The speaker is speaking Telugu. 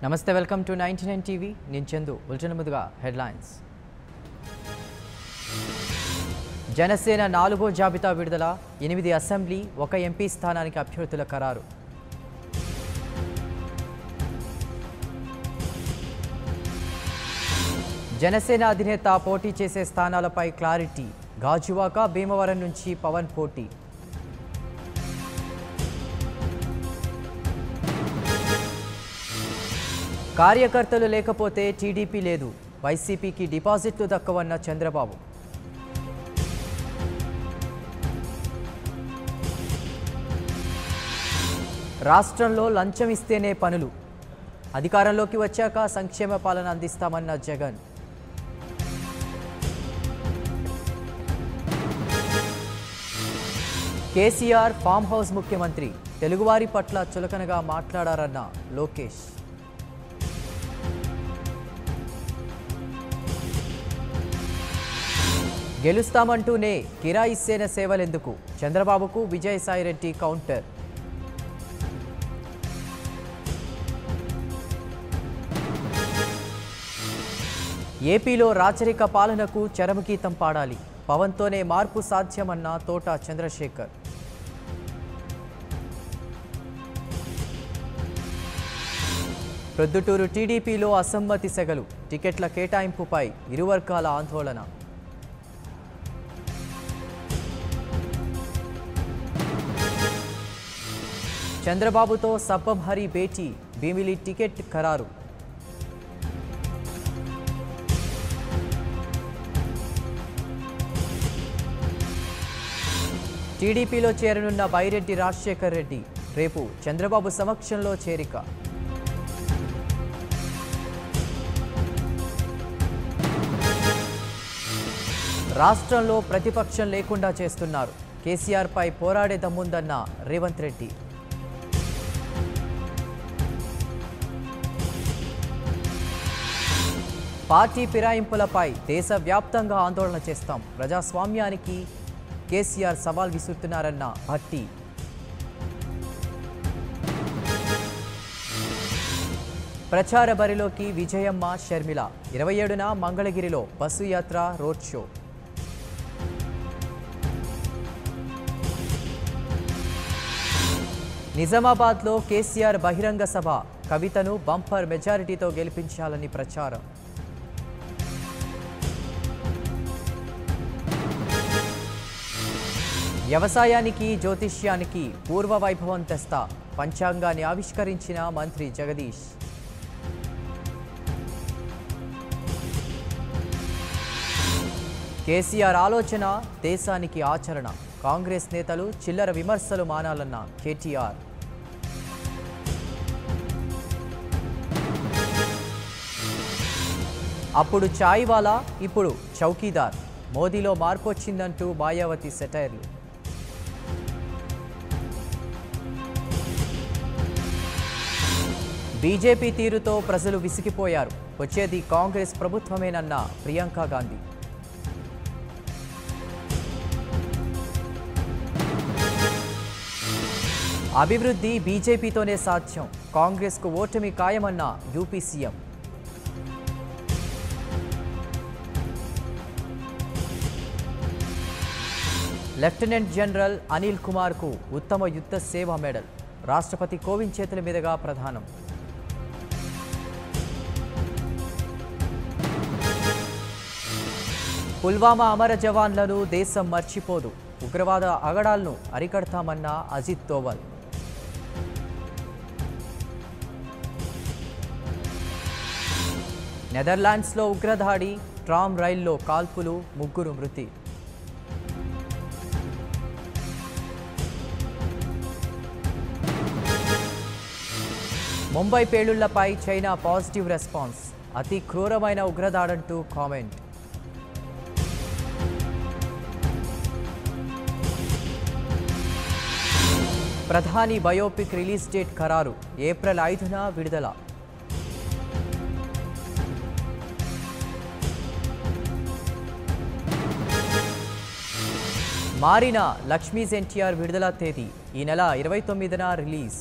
నమస్తే వెల్కమ్ టు 99 టీవీ నేను చందు బులెటిన్ ముందుగా హెడ్లైన్స్ జనసేన 4వ జాబితా విడుదల 8 అసెంబ్లీ 1 ఎంపీ స్థానానికి అభ్యర్థుల ఖరారు జనసేన అధినేత పోటీ చేసే స్థానాలపై క్లారిటీ గాజువాక భీమవరం నుంచి పవన్ పోటీ కార్యకర్తలు లేకపోతే టీడీపీ లేదు వైసీపీకి డిపాజిట్లు దక్కవన్న చంద్రబాబు రాష్ట్రంలో లంచం ఇస్తేనే పనులు అధికారంలోకి వచ్చాక సంక్షేమ పాలన అందిస్తామన్న జగన్ కేసీఆర్ ఫామ్ హౌస్ ముఖ్యమంత్రి తెలుగువారి పట్ల చులకనగా మాట్లాడారన్న లోకేష్ గెలుస్తామంటూనే కిరాయిసేన సేవలెందుకు చంద్రబాబుకు విజయసాయిరెడ్డి కౌంటర్ ఏపీలో రాచరిక పాలనకు చరమగీతం పాడాలి పవన్తోనే మార్పు సాధ్యమన్న తోట చంద్రశేఖర్ ప్రొద్దుటూరు టీడీపీలో అసమ్మతి సెగలు టికెట్ల కేటాయింపుపై ఇరు వర్గాల ఆందోళన చంద్రబాబుతో సబ్బభారీ భేటీ భీమిలి టికెట్ ఖరారు టీడీపీలో చేరనున్న బైరెడ్డి రాజశేఖర్ రెడ్డి రేపు చంద్రబాబు సమక్షంలో చేరిక రాష్ట్రంలో ప్రతిపక్షం లేకుండా చేస్తున్నారు కేసీఆర్పై పోరాడే దమ్ముందన్న రేవంత్ రెడ్డి పార్టీ ఫిరాయింపులపై దేశవ్యాప్తంగా ఆందోళన చేస్తాం ప్రజాస్వామ్యానికి కేసీఆర్ సవాల్ విసురుతున్నారన్న భట్టి ప్రచార బరిలోకి విజయమ్మ షర్మిల 27న మంగళగిరిలో బస్సు యాత్ర రోడ్ షో నిజామాబాద్లో కేసీఆర్ బహిరంగ సభ కవితను బంపర్ మెజారిటీతో గెలిపించాలని ప్రచారం వ్యవసాయానికి జ్యోతిష్యానికి పూర్వ వైభవం తెస్తా పంచాంగాన్ని ఆవిష్కరించిన మంత్రి జగదీష్ కేసీఆర్ ఆలోచన దేశానికి ఆచరణ కాంగ్రెస్ నేతలు చిల్లర విమర్శలు మానాలన్న కేటీఆర్ అప్పుడు చాయ్వాలా ఇప్పుడు చౌకీదార్ మోదీలో మార్పు వచ్చిందంటూ మాయావతి సెటైర్లు బీజేపీ తీరుతో ప్రజలు విసిగిపోయారు వచ్చేది కాంగ్రెస్ ప్రభుత్వమేనన్న ప్రియాంక గాంధీ అభివృద్ధి బీజేపీతోనే సాధ్యం కాంగ్రెస్కు ఓటమి ఖాయమన్న UP CM lieutenant general Anil కుమార్కు ఉత్తమ యుద్ధ సేవ మెడల్ రాష్ట్రపతి కోవింద్ చేతుల మీదుగా ప్రదానం పుల్వామా అమర జవాన్లను దేశం మర్చిపోదు ఉగ్రవాద అగడాలను అరికడతామన్న అజిత్ దోవల్ నెదర్లాండ్స్లో ఉగ్రదాడి ట్రామ్ రైల్లో కాల్పులు 3 మృతి ముంబై పేలుళ్లపై చైనా పాజిటివ్ రెస్పాన్స్ అతి క్రూరమైన ఉగ్రదాడంటూ కామెంట్ ప్రధాని బయోపిక్ రిలీజ్ డేట్ ఖరారు ఏప్రిల్ 5న విడుదల మారిన లక్ష్మీస్ ఎన్టీఆర్ విడుదల తేదీ ఈ నెల 29న రిలీజ్